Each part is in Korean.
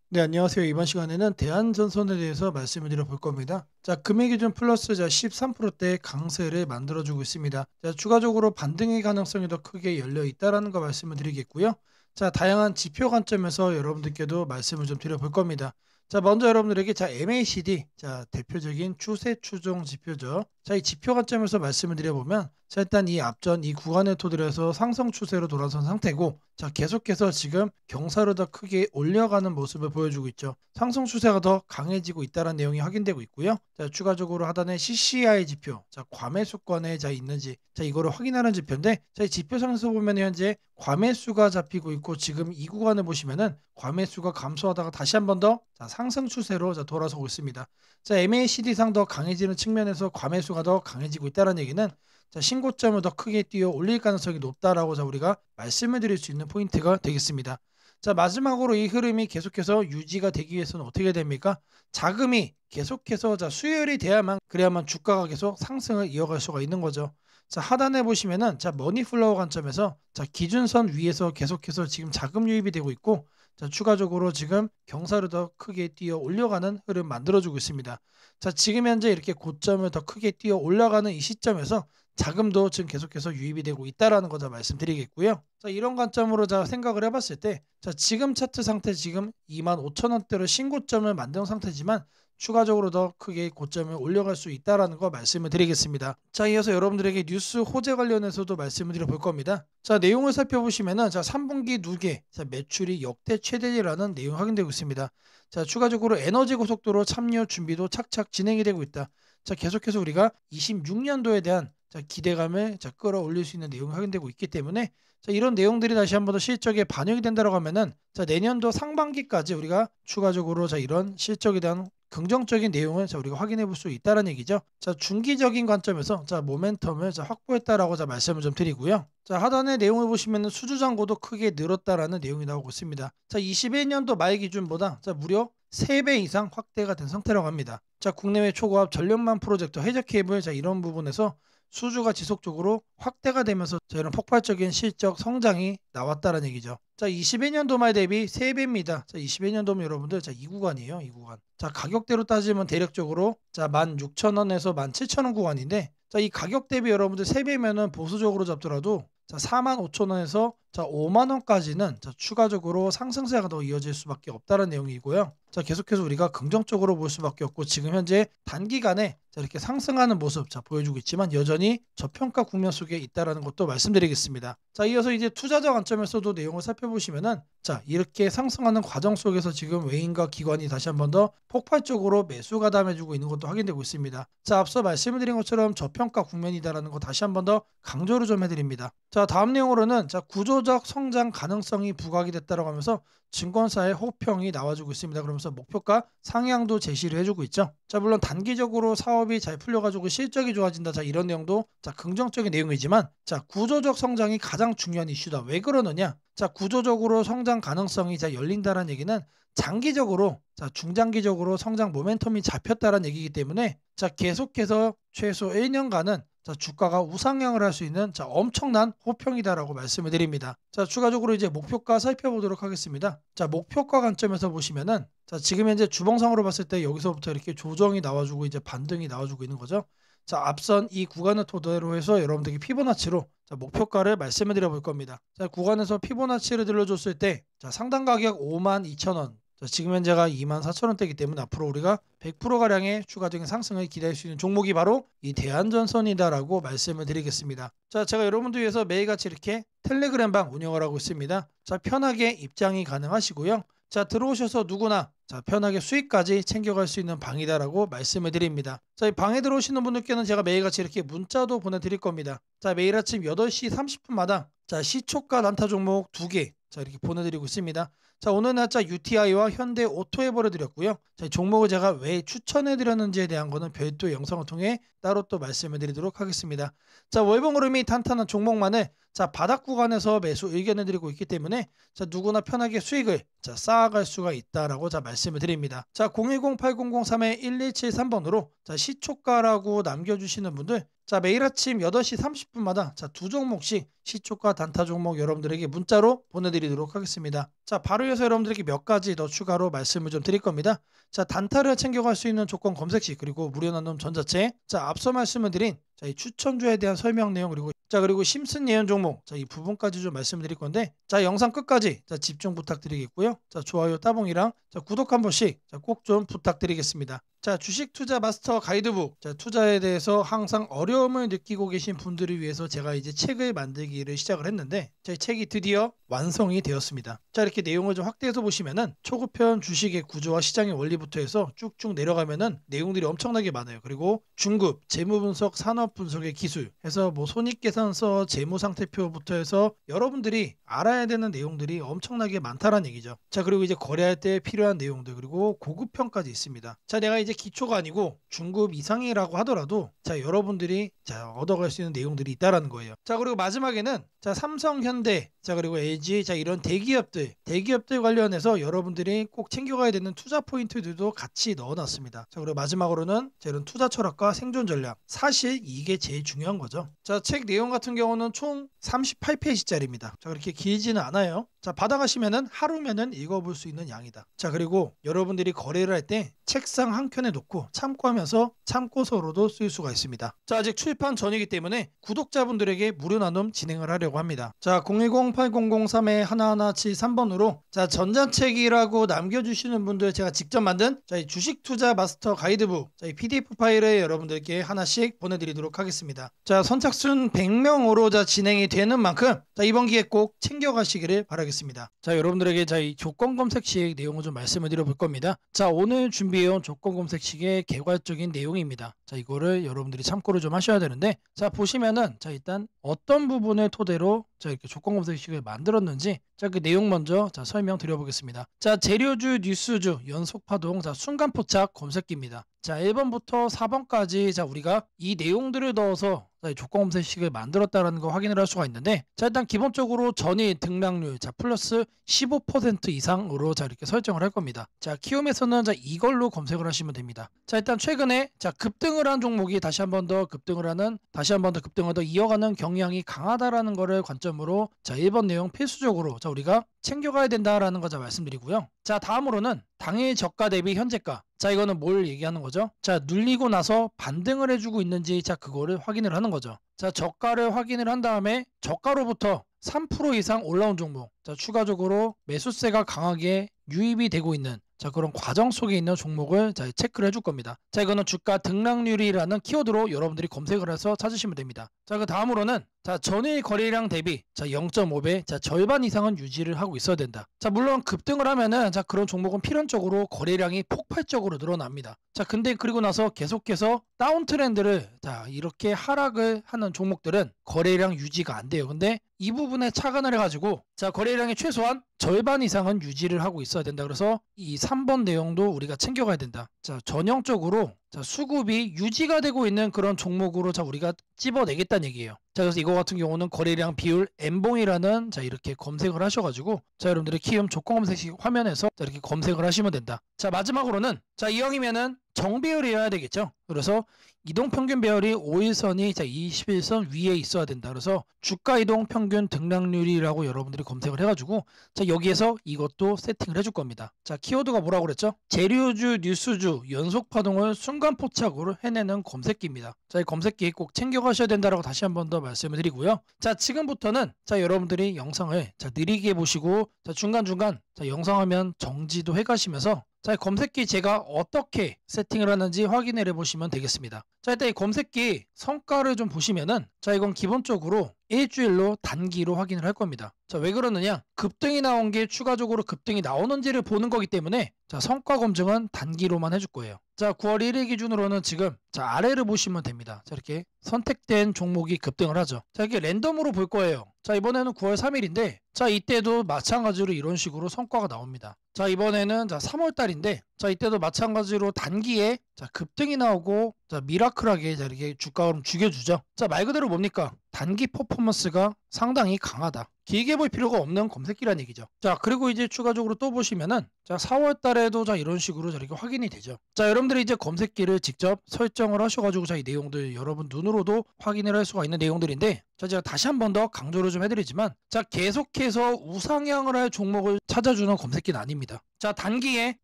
네, 안녕하세요. 이번 시간에는 대한전선에 대해서 말씀을 드려볼 겁니다. 자, 금액기준 플러스 13%대 강세를 만들어주고 있습니다. 자, 추가적으로 반등의 가능성이 더 크게 열려 있다라는 거 말씀을 드리겠고요. 자, 다양한 지표 관점에서 여러분들께도 말씀을 좀 드려볼 겁니다. 자, 먼저 여러분들에게 MACD, 대표적인 추세 추종 지표죠. 자, 이 지표 관점에서 말씀을 드려보면, 자, 일단 이 앞전 이 구간을 토대로 해서 상승 추세로 돌아선 상태고, 자, 계속해서 지금 경사를 더 크게 올려가는 모습을 보여주고 있죠. 상승 추세가 더 강해지고 있다는 내용이 확인되고 있고요. 자, 추가적으로 하단에 CCI 지표, 자, 과매수권에 있는지, 자, 이거를 확인하는 지표인데, 자, 이 지표상에서 보면 현재 과매수가 잡히고 있고, 지금 이 구간을 보시면은 과매수가 감소하다가 다시 한 번 더 상승 추세로 돌아서고 있습니다. 자, MACD상 더 강해지는 측면에서 과매수가 더 강해지고 있다는 얘기는, 자, 신고점을 더 크게 뛰어 올릴 가능성이 높다라고 우리가 말씀을 드릴 수 있는 포인트가 되겠습니다. 자, 마지막으로 이 흐름이 계속해서 유지가 되기 위해서는 어떻게 됩니까? 자금이 계속해서 수혈이 돼야만, 그래야만 주가가 계속 상승을 이어갈 수가 있는 거죠. 자, 하단에 보시면은 머니플로우 관점에서 기준선 위에서 계속해서 지금 자금 유입이 되고 있고, 자, 추가적으로 지금 경사를 더 크게 뛰어 올려가는 흐름 만들어주고 있습니다. 자, 지금 현재 이렇게 고점을 더 크게 뛰어 올라가는 이 시점에서 자금도 지금 계속해서 유입이 되고 있다라는 거 말씀드리겠고요. 자, 이런 관점으로 생각을 해봤을 때, 자, 지금 차트 상태 지금 25,000원대로 신고점을 만든 상태지만 추가적으로 더 크게 고점을 올려갈 수 있다라는 거 말씀을 드리겠습니다. 자, 이어서 여러분들에게 뉴스 호재 관련해서도 말씀을 드려볼 겁니다. 자, 내용을 살펴보시면은 3분기 누계 매출이 역대 최대라는 내용 확인되고 있습니다. 자, 추가적으로 에너지 고속도로 참여 준비도 착착 진행이 되고 있다. 자, 계속해서 우리가 26년도에 대한 기대감을 끌어올릴 수 있는 내용이 확인되고 있기 때문에, 자, 이런 내용들이 다시 한 번 더 실적에 반영이 된다고 하면은, 자, 내년도 상반기까지 우리가 추가적으로 이런 실적에 대한 긍정적인 내용을 우리가 확인해 볼 수 있다는 얘기죠. 자, 중기적인 관점에서 모멘텀을 확보했다라고 말씀을 좀 드리고요. 자, 하단의 내용을 보시면 수주 잔고도 크게 늘었다라는 내용이 나오고 있습니다. 자, 21년도 말 기준보다 무려 3배 이상 확대가 된 상태라고 합니다. 자, 국내외 초고압 전력망 프로젝트 해저 케이블, 이런 부분에서 수주가 지속적으로 확대가 되면서 이런 폭발적인 실적 성장이 나왔다는 얘기죠. 자, 21년도 말 대비 3배입니다. 자, 21년도면 여러분들 이 구간이에요. 이 구간. 자, 가격대로 따지면 대략적으로 16,000원에서 17,000원 구간인데, 자, 이 가격 대비 여러분들 3배면은 보수적으로 잡더라도 45,000원에서 5만 원까지는 추가적으로 상승세가 더 이어질 수밖에 없다는 내용이고요. 자, 계속해서 우리가 긍정적으로 볼 수밖에 없고, 지금 현재 단기간에 이렇게 상승하는 모습 보여주고 있지만 여전히 저평가 국면 속에 있다라는 것도 말씀드리겠습니다. 자, 이어서 이제 투자자 관점에서도 내용을 살펴보시면은, 자, 이렇게 상승하는 과정 속에서 지금 외인과 기관이 다시 한 번 더 폭발적으로 매수 가담해주고 있는 것도 확인되고 있습니다. 자, 앞서 말씀을 드린 것처럼 저평가 국면이다라는 거 다시 한 번 더 강조를 좀 해드립니다. 자, 다음 내용으로는 구조적 성장 가능성이 부각이 됐다라고 하면서 증권사의 호평이 나와주고 있습니다. 그러면서 목표가 상향도 제시를 해주고 있죠. 자, 물론 단기적으로 사업이 잘 풀려가지고 실적이 좋아진다, 이런 내용도 긍정적인 내용이지만, 자, 구조적 성장이 가장 중요한 이슈다. 왜 그러느냐? 자, 구조적으로 성장 가능성이 열린다는 얘기는 장기적으로, 중장기적으로 성장 모멘텀이 잡혔다는 얘기이기 때문에, 자, 계속해서 최소 1년간은 주가가 우상향을 할 수 있는 엄청난 호평이다라고 말씀을 드립니다. 자, 추가적으로 이제 목표가 살펴보도록 하겠습니다. 자, 목표가 관점에서 보시면은, 자, 지금 현재 주봉상으로 봤을 때 여기서부터 이렇게 조정이 나와주고 이제 반등이 나와주고 있는 거죠. 자, 앞선 이 구간을 토대로 해서 여러분들에게 피보나치로 목표가를 말씀을 드려볼 겁니다. 자, 구간에서 피보나치를 들려줬을 때, 자, 상단 가격 52,000원, 자, 지금 현재가 24,000원대이기 때문에 앞으로 우리가 100%가량의 추가적인 상승을 기대할 수 있는 종목이 바로 이 대한전선이다라고 말씀을 드리겠습니다. 자, 제가 여러분들 위해서 매일같이 이렇게 텔레그램방 운영을 하고 있습니다. 자, 편하게 입장이 가능하시고요. 자, 들어오셔서 누구나 편하게 수익까지 챙겨갈 수 있는 방이다라고 말씀을 드립니다. 자, 이 방에 들어오시는 분들께는 제가 매일같이 이렇게 문자도 보내드릴 겁니다. 자, 매일 아침 8시 30분마다 시초가 단타 종목 2개 이렇게 보내드리고 있습니다. 자, 오늘 날짜 UTI와 현대 오토에 보내드렸고요. 자, 종목을 제가 왜 추천해드렸는지에 대한 거는 별도 영상을 통해 따로 또 말씀을 드리도록 하겠습니다. 자, 월봉 흐름이 탄탄한 종목만을 바닥 구간에서 매수 의견을 드리고 있기 때문에, 자, 누구나 편하게 수익을 쌓아갈 수가 있다라고 말씀을 드립니다. 자, 010-8003-1173번으로 시초가라고 남겨주시는 분들, 자, 매일 아침 8시 30분마다 두 종목씩 시초가 단타 종목 여러분들에게 문자로 보내드리도록 하겠습니다. 자, 바로 그러기 위해서 여러분들에게 몇 가지 더 추가로 말씀을 좀 드릴 겁니다. 자, 단타를 챙겨갈 수 있는 조건 검색식 그리고 무료 나눔 전자책. 자, 앞서 말씀을 드린 이 추천주에 대한 설명 내용 그리고 심슨 예언 종목 이 부분까지 좀 말씀드릴 건데 자, 영상 끝까지 집중 부탁드리겠고요. 자, 좋아요 따봉이랑 구독 한 번씩 꼭 좀 부탁드리겠습니다. 자, 주식 투자 마스터 가이드북. 자, 투자에 대해서 항상 어려움을 느끼고 계신 분들을 위해서 제가 이제 책을 만들기를 시작을 했는데 제 책이 드디어 완성이 되었습니다. 자, 이렇게 내용을 좀 확대해서 보시면은 초급편 주식의 구조와 시장의 원리부터 해서 쭉쭉 내려가면은 내용들이 엄청나게 많아요. 그리고 중급, 재무 분석, 산업 분석의 기술 해서 뭐 손익계산서, 재무상태표부터 해서 여러분들이 알아야 되는 내용들이 엄청나게 많다라는 얘기죠. 자, 그리고 이제 거래할 때 필요한 내용들 그리고 고급편까지 있습니다. 자, 내가 이제 기초가 아니고 중급 이상이라고 하더라도 자, 여러분들이 얻어갈 수 있는 내용들이 있다라는 거예요. 자, 그리고 마지막에는 자, 삼성, 현대, 자, 그리고 LG, 자, 이런 대기업들 관련해서 여러분들이 꼭 챙겨가야 되는 투자 포인트들도 같이 넣어놨습니다. 자, 그리고 마지막으로는 자, 이런 투자 철학과 생존 전략. 사실 이게 제일 중요한 거죠. 자, 책 내용 같은 경우는 총 38페이지짜리입니다. 자, 그렇게 길지는 않아요. 자, 받아가시면은 하루면은 읽어볼 수 있는 양이다. 자, 그리고 여러분들이 거래를 할 때 책상 한 켠에 놓고 참고하면서 참고서로도 쓸 수가 있습니다. 자, 아직 출판 전이기 때문에 구독자분들에게 무료 나눔 진행을 하려고 합니다. 자, 010-8003-1173번으로 자, 전자책이라고 남겨주시는 분들 제가 직접 만든 자, 이 주식 투자 마스터 가이드북 자, 이 PDF 파일을 여러분들께 하나씩 보내드리도록 하겠습니다. 자, 선착순 100명으로 자, 진행이 되는 만큼 자, 이번 기회에 꼭 챙겨가시기를 바라겠습니다. 자, 여러분들에게 자, 이 조건 검색식 내용을 좀 말씀을 드려볼 겁니다. 자, 오늘 준비해온 조건 검색식의 개괄적인 내용입니다. 자, 이거를 여러분들이 참고를 좀 하셔야 되는데 자, 보시면은 자, 일단 어떤 부분을 토대로 자, 이렇게 조건 검색식을 만들었는지 자, 그 내용 먼저 자, 설명드려보겠습니다. 자, 재료주, 뉴스주, 연속파동, 자, 순간포착 검색기입니다. 자, 1번부터 4번까지 자, 우리가 이 내용들을 넣어서 자, 조건 검색식을 만들었다는 거 확인을 할 수가 있는데 자, 일단 기본적으로 전일 등락률 자, 플러스 15% 이상으로 자, 이렇게 설정을 할 겁니다. 자, 키움에서는 자, 이걸로 검색을 하시면 됩니다. 자, 일단 최근에 자, 급등을 한 종목이 다시 한 번 더 급등을 더 이어가는 경향이 강하다라는 거를 관점으로 자, 1번 내용 필수적으로 자, 우리가 챙겨가야 된다라는 거 자, 말씀드리고요. 자, 다음으로는 당일 저가 대비 현재가. 자, 이거는 뭘 얘기하는 거죠? 자, 눌리고 나서 반등을 해주고 있는지 자, 그거를 확인을 하는 거죠. 자, 저가를 확인을 한 다음에 저가로부터 3% 이상 올라온 종목. 자, 추가적으로 매수세가 강하게 유입이 되고 있는 자, 그런 과정 속에 있는 종목을 자, 체크를 해줄 겁니다. 자, 이거는 주가 등락률이라는 키워드로 여러분들이 검색을 해서 찾으시면 됩니다. 자, 그 다음으로는 자, 전일 거래량 대비 자, 0.5배 자, 절반 이상은 유지를 하고 있어야 된다. 자, 물론 급등을 하면은 자, 그런 종목은 필연적으로 거래량이 폭발적으로 늘어납니다. 자, 근데 그리고 나서 계속해서 다운 트렌드를 자, 이렇게 하락을 하는 종목들은 거래량 유지가 안 돼요. 근데 이 부분에 착안을 해가지고 자, 거래량의 최소한 절반 이상은 유지를 하고 있어야 된다. 그래서 이 3번 내용도 우리가 챙겨가야 된다. 자, 전형적으로 자, 수급이 유지가 되고 있는 그런 종목으로 자, 우리가 찝어내겠다는 얘기예요. 자, 그래서 이거 같은 경우는 거래량 비율 N봉이라는 자, 이렇게 검색을 하셔가지고 자, 여러분들의 키움 조건 검색식 화면에서 자, 이렇게 검색을 하시면 된다. 자, 마지막으로는 자, 이왕이면은 정배열이어야 되겠죠. 그래서 이동평균 배열이 5일선이 자, 21선 위에 있어야 된다. 그래서 주가 이동평균 등락률이라고 여러분들이 검색을 해가지고 자, 여기에서 이것도 세팅을 해줄 겁니다. 자, 키워드가 뭐라고 그랬죠? 재료주, 뉴스주, 연속파동을 순간포착으로 해내는 검색기입니다. 자, 이 검색기 꼭 챙겨가셔야 된다라고 다시 한 번 더 말씀을 드리고요. 자, 지금부터는 자, 여러분들이 영상을 자, 느리게 보시고 자, 중간중간 자, 영상 화면 정지도 해가시면서 자, 검색기 제가 어떻게 세팅을 하는지 확인을 해보시면 되겠습니다. 자, 일단 이 검색기 성과를 좀 보시면은 자, 이건 기본적으로 일주일로 단기로 확인을 할 겁니다. 자, 왜 그러느냐? 급등이 나온 게 추가적으로 급등이 나오는지를 보는 거기 때문에 자, 성과 검증은 단기로만 해줄 거예요. 자, 9월 1일 기준으로는 지금 자, 아래를 보시면 됩니다. 자, 이렇게 선택된 종목이 급등을 하죠. 자, 이렇게 랜덤으로 볼 거예요. 자, 이번에는 9월 3일인데 자, 이때도 마찬가지로 이런 식으로 성과가 나옵니다. 자, 이번에는 자, 3월 달인데 자, 이때도 마찬가지로 단기에 자, 급등이 나오고 자, 미라클하게 자, 이렇게 주가를 죽여주죠. 자, 말 그대로 뭡니까? 단기 퍼포먼스가 상당히 강하다. 길게 볼 필요가 없는 검색기란 얘기죠. 자, 그리고 이제 추가적으로 또 보시면은 자, 4월 달에도 자, 이런 식으로 이렇게 확인이 되죠. 자, 여러분들이 이제 검색기를 직접 설정을 하셔가지고 자, 이 내용들 여러분 눈으로도 확인을 할 수가 있는 내용들인데 자, 제가 다시 한 번 더 강조를 좀 해드리지만 자, 계속해서 우상향을 할 종목을 찾아주는 검색기는 아닙니다. 자, 단기에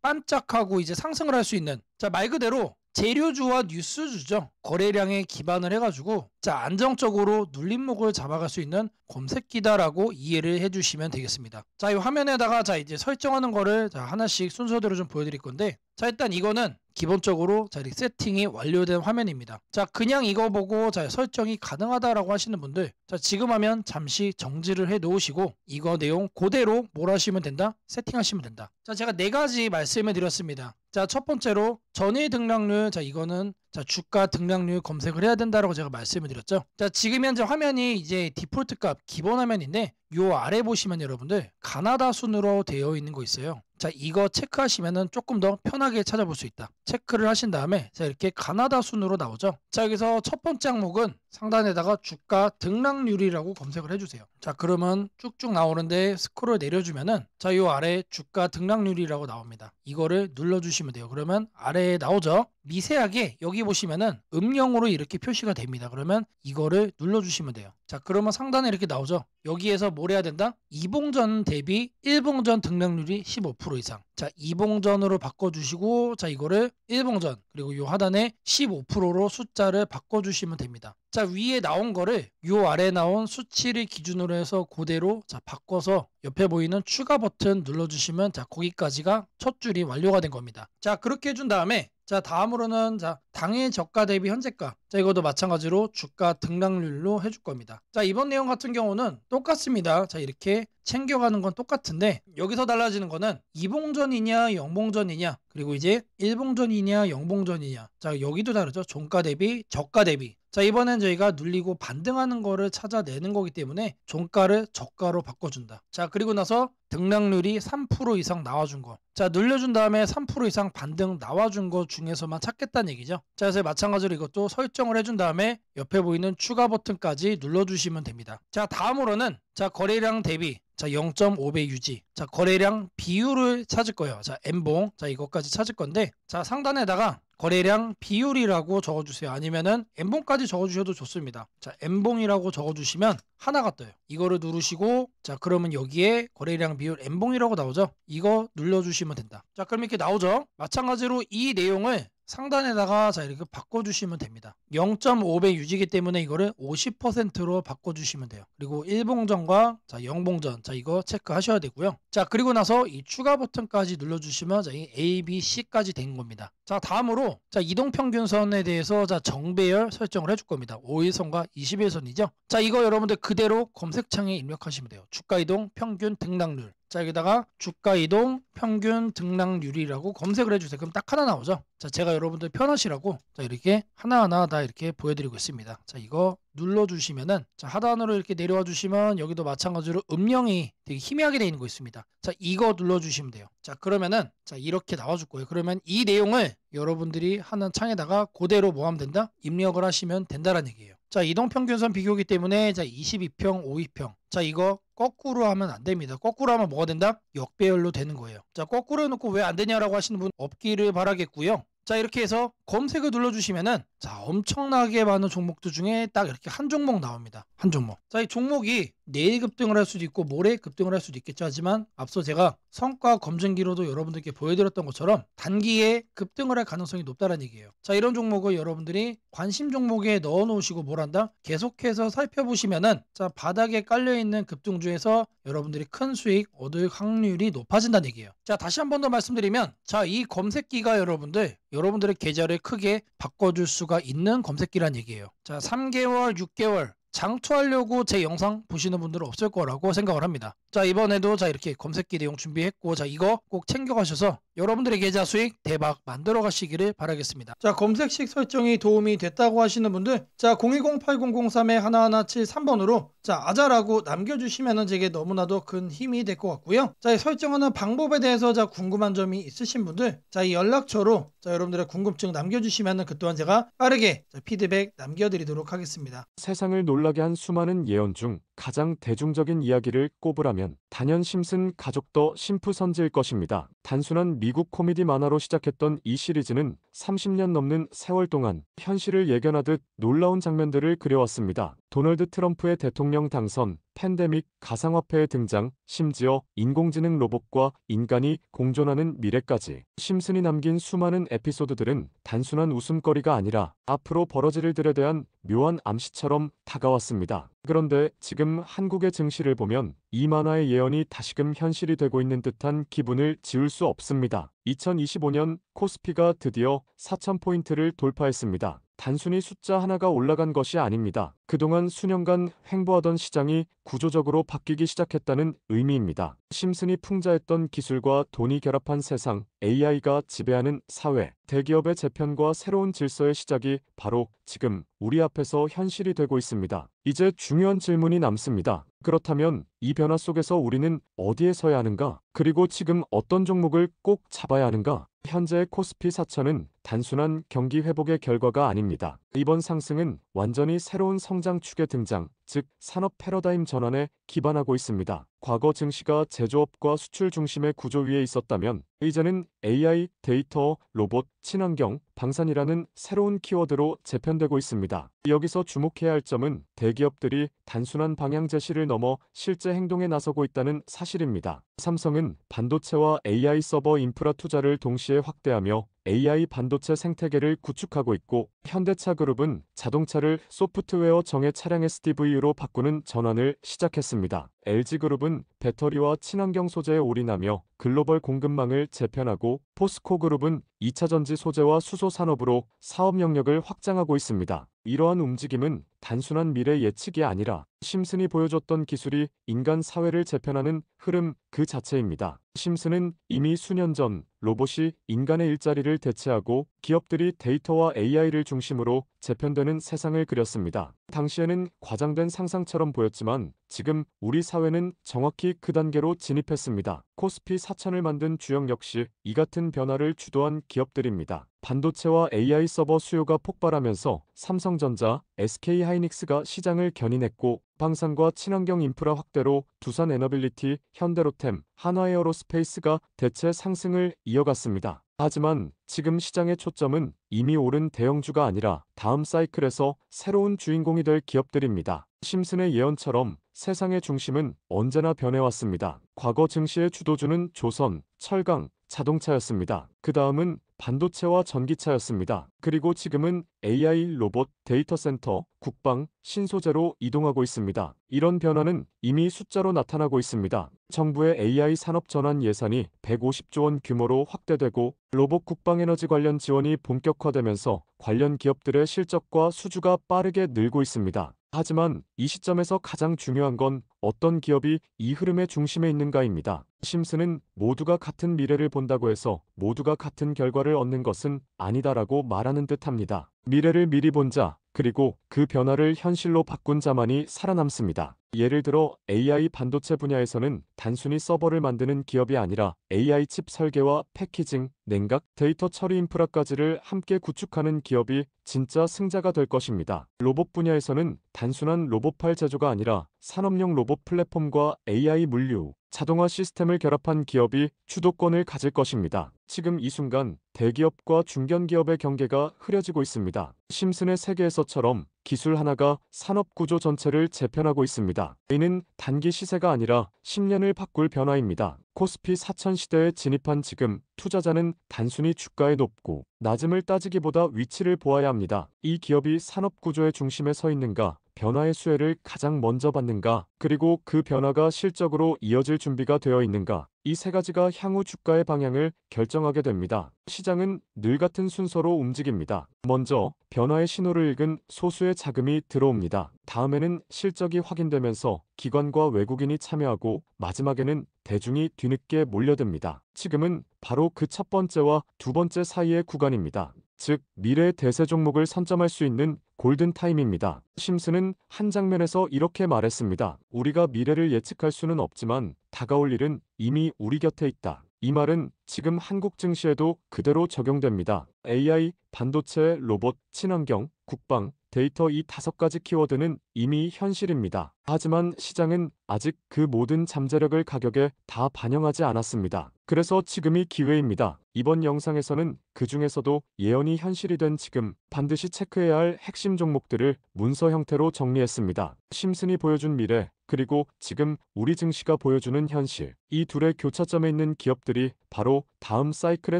반짝하고 이제 상승을 할 수 있는 자, 말 그대로 재료주와 뉴스주죠. 거래량에 기반을 해가지고 자, 안정적으로 눌림목을 잡아갈 수 있는 검색기다라고 이해를 해주시면 되겠습니다. 자, 이 화면에다가 자, 이제 설정하는 거를 자, 하나씩 순서대로 좀 보여드릴 건데 자, 일단 이거는 기본적으로 자, 이렇게 세팅이 완료된 화면입니다. 자, 그냥 이거 보고 자, 설정이 가능하다라고 하시는 분들 자, 지금 하면 잠시 정지를 해 놓으시고 이거 내용 그대로 뭘 하시면 된다? 세팅하시면 된다. 자, 제가 4가지 말씀을 드렸습니다. 자, 첫 번째로 전일 등락률 자, 이거는 자, 주가 등락률 검색을 해야 된다라고 제가 말씀을 드렸죠. 자, 지금 현재 화면이 이제 디폴트 값 기본 화면인데 요 아래 보시면 여러분들 가나다 순으로 되어 있는 거 있어요. 자, 이거 체크하시면은 조금 더 편하게 찾아볼 수 있다. 체크를 하신 다음에 자, 이렇게 가나다 순으로 나오죠. 자, 여기서 첫 번째 항목은 상단에다가 주가 등락률이라고 검색을 해주세요. 자, 그러면 쭉쭉 나오는데 스크롤 내려주면은 자, 요 아래 주가 등락률이라고 나옵니다. 이거를 눌러주시면 돼요. 그러면 아래에 나오죠. 미세하게 여기 보시면은 음영으로 이렇게 표시가 됩니다. 그러면 이거를 눌러주시면 돼요. 자, 그러면 상단에 이렇게 나오죠. 여기에서 뭘 해야 된다? 이봉전 대비 일봉전 등락률이 15% 이상. 자, 이봉전으로 바꿔주시고 자, 이거를 일봉전 그리고 요 하단에 15%로 숫자를 바꿔주시면 됩니다. 자, 위에 나온 거를 요 아래 나온 수치를 기준으로 해서 그대로 자, 바꿔서 옆에 보이는 추가 버튼 눌러주시면 자, 거기까지가 첫 줄이 완료가 된 겁니다. 자, 그렇게 해준 다음에 자, 다음으로는 자, 당일 저가 대비 현재가 자, 이것도 마찬가지로 주가 등락률로 해줄 겁니다. 자, 이번 내용 같은 경우는 똑같습니다. 자, 이렇게 챙겨가는 건 똑같은데 여기서 달라지는 거는 이봉전이냐 영봉전이냐 그리고 이제 일봉전이냐 영봉전이냐 자, 여기도 다르죠. 종가 대비 저가 대비 자, 이번엔 저희가 눌리고 반등하는 거를 찾아내는 거기 때문에 종가를 저가로 바꿔준다. 자, 그리고 나서 등락률이 3% 이상 나와준 거. 자, 눌려준 다음에 3% 이상 반등 나와준 거 중에서만 찾겠다는 얘기죠. 자, 그래서 마찬가지로 이것도 설정을 해준 다음에 옆에 보이는 추가 버튼까지 눌러주시면 됩니다. 자, 다음으로는 자, 거래량 대비 자, 0.5배 유지. 자, 거래량 비율을 찾을 거예요. 자, N봉. 자, 이것까지 찾을 건데 자, 상단에다가 거래량 비율이라고 적어주세요. 아니면은 N봉까지 적어주셔도 좋습니다. 자, N봉이라고 적어주시면 하나가 떠요. 이거를 누르시고 자, 그러면 여기에 거래량 비율 N봉이라고 나오죠. 이거 눌러주시면 된다. 자, 그럼 이렇게 나오죠. 마찬가지로 이 내용을 상단에다가 자, 이렇게 바꿔주시면 됩니다. 0.5배 유지기 때문에 이거를 50%로 바꿔주시면 돼요. 그리고 일봉전과 자, 영봉전 자, 이거 체크하셔야 되고요. 자, 그리고 나서 이 추가 버튼까지 눌러주시면 자, 이 A, B, C까지 된 겁니다. 자, 다음으로 자, 이동평균선에 대해서 자, 정배열 설정을 해줄 겁니다. 5일선과 20일선이죠. 자, 이거 여러분들 그대로 검색창에 입력하시면 돼요. 주가 이동 평균 등락률. 자, 여기다가 주가 이동 평균 등락률이라고 검색을 해주세요. 그럼 딱 하나 나오죠. 자, 제가 여러분들 편하시라고 자, 이렇게 하나하나 다 이렇게 보여드리고 있습니다. 자, 이거 눌러주시면은 자, 하단으로 이렇게 내려와 주시면 여기도 마찬가지로 음영이 되게 희미하게 되어 있는 거 있습니다. 자, 이거 눌러주시면 돼요. 자, 그러면은 자, 이렇게 나와줄 거예요. 그러면 이 내용을 여러분들이 하는 창에다가 그대로 뭐 하면 된다? 입력을 하시면 된다라는 얘기예요. 자, 이동평균선 비교기 때문에 자, 22평, 5위평. 자, 이거 거꾸로 하면 안 됩니다. 거꾸로 하면 뭐가 된다? 역배열로 되는 거예요. 자, 거꾸로 해놓고 왜 안 되냐라고 하시는 분 없기를 바라겠고요. 자, 이렇게 해서 검색을 눌러주시면은 자, 엄청나게 많은 종목들 중에 딱 이렇게 한 종목 나옵니다. 한 종목. 자, 이 종목이 내일 급등을 할 수도 있고 모레 급등을 할 수도 있겠죠. 하지만 앞서 제가 성과 검증기로도 여러분들께 보여드렸던 것처럼 단기에 급등을 할 가능성이 높다는 얘기예요. 자, 이런 종목을 여러분들이 관심 종목에 넣어 놓으시고 뭘 한다? 계속해서 살펴보시면은 자, 바닥에 깔려있는 급등주에서 여러분들이 큰 수익 얻을 확률이 높아진다는 얘기예요. 자, 다시 한 번 더 말씀드리면 자, 이 검색기가 여러분들의 계좌를 크게 바꿔줄 수가 있는 검색기란 얘기예요. 자, 3개월, 6개월 장투하려고 제 영상 보시는 분들은 없을 거라고 생각을 합니다. 자, 이번에도 자, 이렇게 검색기 내용 준비했고 자, 이거 꼭 챙겨가셔서 여러분들의 계좌 수익 대박 만들어 가시기를 바라겠습니다. 자, 검색식 설정이 도움이 됐다고 하시는 분들, 자, 010-8003-1173번으로 자, 아자라고 남겨주시면 제게 너무나도 큰 힘이 될 것 같고요. 자, 이 설정하는 방법에 대해서 자, 궁금한 점이 있으신 분들, 자, 이 연락처로 자, 여러분들의 궁금증 남겨주시면 그 또한 제가 빠르게 자, 피드백 남겨드리도록 하겠습니다. 세상을 놀라게 한 수많은 예언 중 가장 대중적인 이야기를 꼽으라면 단연 심슨 가족 더 심프선즈일 것입니다. 단순한 미국 코미디 만화로 시작했던 이 시리즈는 30년 넘는 세월 동안 현실을 예견하듯 놀라운 장면들을 그려왔습니다. 도널드 트럼프의 대통령 당선, 팬데믹, 가상화폐의 등장, 심지어 인공지능 로봇과 인간이 공존하는 미래까지 심슨이 남긴 수많은 에피소드들은 단순한 웃음거리가 아니라 앞으로 벌어질 일들에 대한 묘한 암시처럼 다가왔습니다. 그런데 지금 한국의 증시를 보면 이 만화의 예언이 다시금 현실이 되고 있는 듯한 기분을 지울 수 없습니다. 2025년 코스피가 드디어 4,000포인트를 돌파했습니다. 단순히 숫자 하나가 올라간 것이 아닙니다. 그동안 수년간 횡보하던 시장이 구조적으로 바뀌기 시작했다는 의미입니다. 심슨이 풍자했던 기술과 돈이 결합한 세상, AI가 지배하는 사회, 대기업의 재편과 새로운 질서의 시작이 바로 지금 우리 앞에서 현실이 되고 있습니다. 이제 중요한 질문이 남습니다. 그렇다면 이 변화 속에서 우리는 어디에 서야 하는가? 그리고 지금 어떤 종목을 꼭 잡아야 하는가? 현재 코스피 4천은 단순한 경기 회복의 결과가 아닙니다. 이번 상승은 완전히 새로운 성장축의 등장, 즉 산업 패러다임 전환에 기반하고 있습니다. 과거 증시가 제조업과 수출 중심의 구조 위에 있었다면 이제는 AI, 데이터, 로봇, 친환경, 방산이라는 새로운 키워드로 재편되고 있습니다. 여기서 주목해야 할 점은 대기업들이 단순한 방향 제시를 넘어 실제 행동에 나서고 있다는 사실입니다. 삼성은 반도체와 AI 서버 인프라 투자를 동시에 확대하며 AI 반도체 생태계를 구축하고 있고, 현대차그룹은 자동차를 소프트웨어 정예 차량 SDV로 바꾸는 전환을 시작했습니다. LG그룹은 배터리와 친환경 소재에 올인하며 글로벌 공급망을 재편하고, 포스코그룹은 2차전지 소재와 수소 산업으로 사업 영역을 확장하고 있습니다. 이러한 움직임은 단순한 미래 예측이 아니라 심슨이 보여줬던 기술이 인간 사회를 재편하는 흐름 그 자체입니다. 심슨은 이미 수년 전 로봇이 인간의 일자리를 대체하고 기업들이 데이터와 AI를 중심으로 재편되는 세상을 그렸습니다. 당시에는 과장된 상상처럼 보였지만 지금 우리 사회는 정확히 그 단계로 진입했습니다. 코스피 4천을 만든 주역 역시 이 같은 변화를 주도한 기업들입니다. 반도체와 AI 서버 수요가 폭발하면서 삼성전자, SK하이닉스가 시장을 견인했고, 방산과 친환경 인프라 확대로 두산에너빌리티, 현대로템, 한화에어로스페이스가 대체 상승을 이어갔습니다. 하지만 지금 시장의 초점은 이미 오른 대형주가 아니라 다음 사이클에서 새로운 주인공이 될 기업들입니다. 심슨의 예언처럼 세상의 중심은 언제나 변해왔습니다. 과거 증시의 주도주는 조선, 철강, 자동차였습니다. 그 다음은 반도체와 전기차였습니다. 그리고 지금은 AI, 로봇, 데이터 센터, 국방, 신소재로 이동하고 있습니다. 이런 변화는 이미 숫자로 나타나고 있습니다. 정부의 AI 산업 전환 예산이 150조 원 규모로 확대되고, 로봇 국방 에너지 관련 지원이 본격화되면서 관련 기업들의 실적과 수주가 빠르게 늘고 있습니다. 하지만 이 시점에서 가장 중요한 건 어떤 기업이 이 흐름의 중심에 있는가입니다. 심슨은 모두가 같은 미래를 본다고 해서 모두가 같은 결과를 얻는 것은 아니다라고 말하는 듯합니다. 미래를 미리 본 자, 그리고 그 변화를 현실로 바꾼 자만이 살아남습니다. 예를 들어 AI 반도체 분야에서는 단순히 서버를 만드는 기업이 아니라 AI 칩 설계와 패키징, 냉각, 데이터 처리 인프라까지를 함께 구축하는 기업이 진짜 승자가 될 것입니다. 로봇 분야에서는 단순한 로봇팔 제조가 아니라 산업용 로봇 플랫폼과 AI 물류, 자동화 시스템을 결합한 기업이 주도권을 가질 것입니다. 지금 이 순간 대기업과 중견기업의 경계가 흐려지고 있습니다. 심슨의 세계에서처럼 기술 하나가 산업 구조 전체를 재편하고 있습니다. 이는 단기 시세가 아니라 10년을 바꿀 변화입니다. 코스피 4천 시대에 진입한 지금 투자자는 단순히 주가의 높고 낮음을 따지기보다 위치를 보아야 합니다. 이 기업이 산업 구조의 중심에 서 있는가, 변화의 수혜를 가장 먼저 받는가, 그리고 그 변화가 실적으로 이어질 준비가 되어 있는가, 이 세 가지가 향후 주가의 방향을 결정하게 됩니다. 시장은 늘 같은 순서로 움직입니다. 먼저 변화의 신호를 읽은 소수의 자금이 들어옵니다. 다음에는 실적이 확인되면서 기관과 외국인이 참여하고 마지막에는 대중이 뒤늦게 몰려듭니다. 지금은 바로 그 첫 번째와 두 번째 사이의 구간입니다. 즉, 미래의 대세 종목을 선점할 수 있는 골든타임입니다. 심슨은 한 장면에서 이렇게 말했습니다. 우리가 미래를 예측할 수는 없지만 다가올 일은 이미 우리 곁에 있다. 이 말은 지금 한국 증시에도 그대로 적용됩니다. AI, 반도체, 로봇, 친환경, 국방, 데이터 이 5가지 키워드는 이미 현실입니다. 하지만 시장은 아직 그 모든 잠재력을 가격에 다 반영하지 않았습니다. 그래서 지금이 기회입니다. 이번 영상에서는 그 중에서도 예언이 현실이 된 지금 반드시 체크해야 할 핵심 종목들을 문서 형태로 정리했습니다. 심슨이 보여준 미래, 그리고 지금 우리 증시가 보여주는 현실. 이 둘의 교차점에 있는 기업들이 바로 다음 사이클의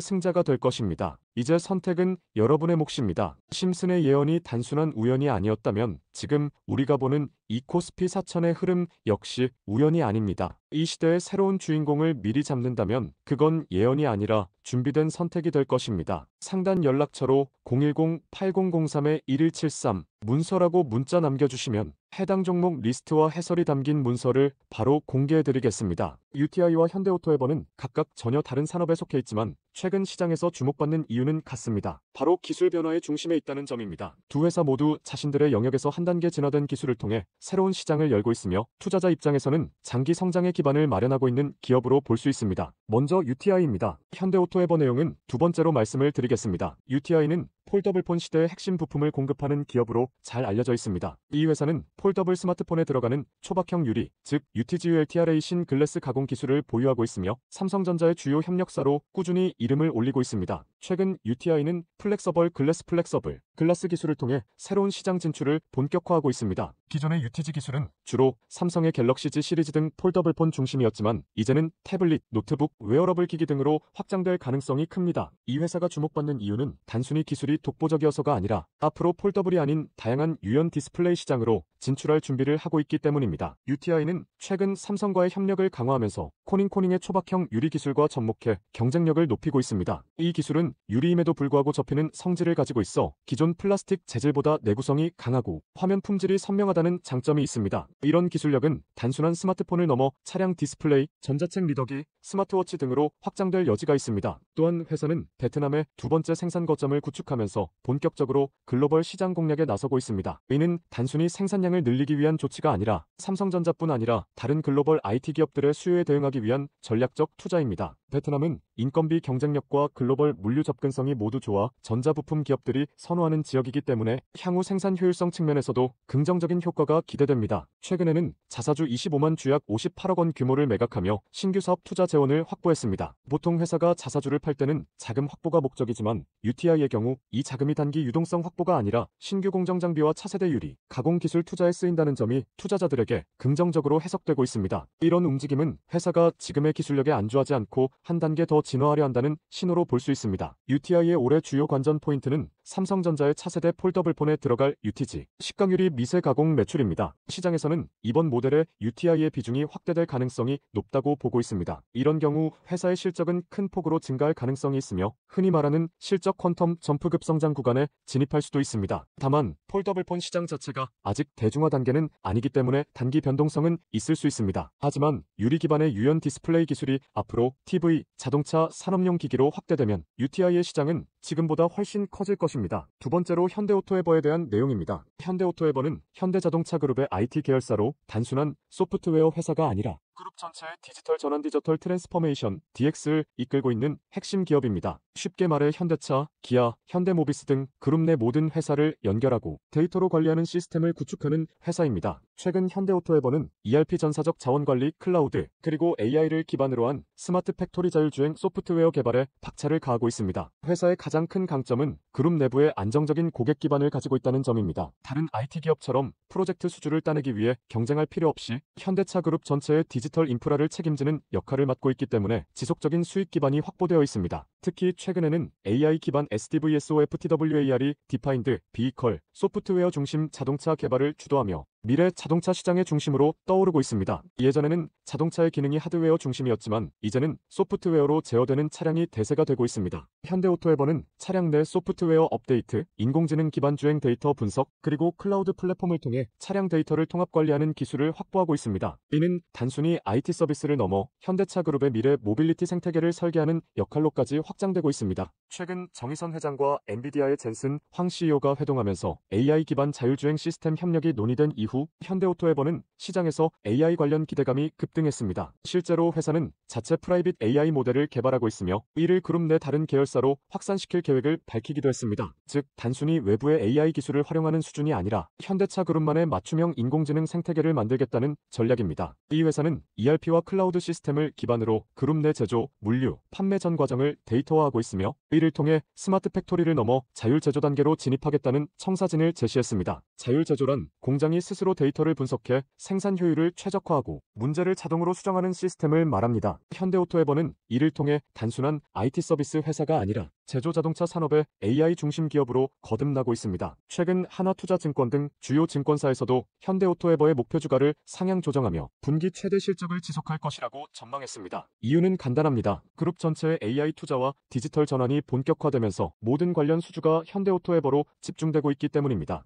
승자가 될 것입니다. 이제 선택은 여러분의 몫입니다. 심슨의 예언이 단순한 우연이 아니었다면 지금 우리가 보는 이 코스피 4000의 흐름 역시 우연이 아닙니다. 이 시대의 새로운 주인공을 미리 잡는다면 그건 예언이 아니라 준비된 선택이 될 것입니다. 상단 연락처로 010-8003-1173 문서라고 문자 남겨주시면 해당 종목 리스트와 해설이 담긴 문서를 바로 공개해드리겠습니다. UTI와 현대오토에버는 각각 전혀 다른 산업에 속해 있지만 최근 시장에서 주목받는 이유는 같습니다. 바로 기술 변화의 중심에 있다는 점입니다. 두 회사 모두 자신들의 영역에서 한 단계 진화된 기술을 통해 새로운 시장을 열고 있으며 투자자 입장에서는 장기 성장의 기반을 마련하고 있는 기업으로 볼 수 있습니다. 먼저 UTI입니다. 현대오토에버 내용은 두 번째로 말씀을 드리겠습니다. UTI는 폴더블폰 시대의 핵심 부품을 공급하는 기업으로 잘 알려져 있습니다. 이 회사는 폴더블 스마트폰에 들어가는 초박형 유리, 즉 UTG-ULTRA 신 글래스 가공 기술을 보유하고 있으며 삼성전자의 주요 협력사로 꾸준히 이름을 올리고 있습니다. 최근 UTI는 플렉서블 글라스 기술을 통해 새로운 시장 진출을 본격화하고 있습니다. 기존의 UTG 기술은 주로 삼성의 갤럭시 Z 시리즈 등 폴더블폰 중심이었지만 이제는 태블릿, 노트북, 웨어러블 기기 등으로 확장될 가능성이 큽니다. 이 회사가 주목받는 이유는 단순히 기술이 독보적이어서가 아니라 앞으로 폴더블이 아닌 다양한 유연 디스플레이 시장으로 진출할 준비를 하고 있기 때문입니다. UTI는 최근 삼성과의 협력을 강화하면서 코닝의 초박형 유리 기술과 접목해 경쟁력을 높이고 있습니다. 이 기술은 유리임에도 불구하고 접히는 성질을 가지고 있어 기존 플라스틱 재질보다 내구성이 강하고 화면 품질이 선명하다는 장점이 있습니다. 이런 기술력은 단순한 스마트폰을 넘어 차량 디스플레이, 전자책 리더기, 스마트워치 등으로 확장될 여지가 있습니다. 또한 회사는 베트남의 두 번째 생산 거점을 구축하면서 본격적으로 글로벌 시장 공략에 나서고 있습니다. 이는 단순히 생산량을 늘리기 위한 조치가 아니라 삼성전자뿐 아니라 다른 글로벌 IT 기업들의 수요에 대응하기 위한 전략적 투자입니다. 베트남은 인건비 경쟁력과 글로벌 물류 접근성이 모두 좋아 전자부품 기업들이 선호하는 지역이기 때문에 향후 생산 효율성 측면에서도 긍정적인 효과가 기대됩니다. 최근에는 자사주 25만 주약 58억 원 규모를 매각하며 신규 사업 투자 재원을 확보했습니다. 보통 회사가 자사주를 팔 때는 자금 확보가 목적이지만 UTI의 경우 이 자금이 단기 유동성 확보가 아니라 신규 공정 장비와 차세대 유리, 가공 기술 투자에 쓰인다는 점이 투자자들에게 긍정적으로 해석되고 있습니다. 이런 움직임은 회사가 지금의 기술력에 안주하지 않고 한 단계 더 진화하려 한다는 신호로 볼 수 있습니다. UTI의 올해 주요 관전 포인트는 삼성전자의 차세대 폴더블폰에 들어갈 UTG, 식강유리 미세 가공 매출입니다. 시장에서는 이번 모델의 UTI의 비중이 확대될 가능성이 높다고 보고 있습니다. 이런 경우 회사의 실적은 큰 폭으로 증가할 가능성이 있으며 흔히 말하는 실적 퀀텀 점프급 성장 구간에 진입할 수도 있습니다. 다만 폴더블폰 시장 자체가 아직 대중화 단계는 아니기 때문에 단기 변동성은 있을 수 있습니다. 하지만 유리 기반의 유연 디스플레이 기술이 앞으로 TV, 자동차, 산업용 기기로 확대되면 UTI의 시장은 지금보다 훨씬 커질 것입니다. 두 번째로 현대오토에버에 대한 내용입니다. 현대오토에버는 현대자동차 그룹의 IT 계열사로 단순한 소프트웨어 회사가 아니라 그룹 전체의 디지털 전환 디지털 트랜스포메이션 DX를 이끌고 있는 핵심 기업입니다. 쉽게 말해 현대차, 기아, 현대모비스 등 그룹 내 모든 회사를 연결하고 데이터로 관리하는 시스템을 구축하는 회사입니다. 최근 현대오토에버는 ERP 전사적 자원관리 클라우드 그리고 AI를 기반으로 한 스마트 팩토리 자율주행 소프트웨어 개발에 박차를 가하고 있습니다. 회사의 가장 큰 강점은 그룹 내부에 안정적인 고객 기반을 가지고 있다는 점입니다. 다른 IT 기업처럼 프로젝트 수주를 따내기 위해 경쟁할 필요 없이 현대차 그룹 전체의 디지털 인프라를 책임지는 역할을 맡고 있기 때문에 지속적인 수익 기반이 확보되어 있습니다. 특히 최근에는 AI 기반 SDVSOFTWAR이 디파인드, 비이컬, 소프트웨어 중심 자동차 개발을 주도하며 미래 자동차 시장의 중심으로 떠오르고 있습니다. 예전에는 자동차의 기능이 하드웨어 중심이었지만 이제는 소프트웨어로 제어되는 차량이 대세가 되고 있습니다. 현대오토에버는 차량 내 소프트웨어 업데이트, 인공지능 기반 주행 데이터 분석, 그리고 클라우드 플랫폼을 통해 차량 데이터를 통합 관리하는 기술을 확보하고 있습니다. 이는 단순히 IT 서비스를 넘어 현대차 그룹의 미래 모빌리티 생태계를 설계하는 역할로까지 확장되고 있습니다. 최근 정의선 회장과 엔비디아의 젠슨 황 CEO가 회동하면서 AI 기반 자율주행 시스템 협력이 논의된 이후 현대오토에버는 시장에서 AI 관련 기대감이 급등했습니다. 실제로 회사는 자체 프라이빗 AI 모델을 개발하고 있으며 이를 그룹 내 다른 계열사로 확산시킬 계획을 밝히기도 했습니다. 즉, 단순히 외부의 AI 기술을 활용하는 수준이 아니라 현대차 그룹만의 맞춤형 인공지능 생태계를 만들겠다는 전략입니다. 이 회사는 ERP와 클라우드 시스템을 기반으로 그룹 내 제조, 물류, 판매 전 과정을 데이터화하고 있으며 이를 통해 스마트 팩토리를 넘어 자율 제조 단계로 진입하겠다는 청사진을 제시했습니다. 자율 제조란 공장이 스스로 데이터를 분석해 생산 효율을 최적화하고 문제를 자동으로 수정하는 시스템을 말합니다. 현대오토에버는 이를 통해 단순한 IT 서비스 회사가 아니라 제조 자동차 산업의 AI 중심 기업으로 거듭나고 있습니다. 최근 하나투자증권 등 주요 증권사에서도 현대오토에버의 목표 주가를 상향 조정하며 분기 최대 실적을 지속할 것이라고 전망했습니다. 이유는 간단합니다. 그룹 전체의 AI 투자와 디지털 전환이 본격화되면서 모든 관련 수주가 현대오토에버로 집중되고 있기 때문입니다.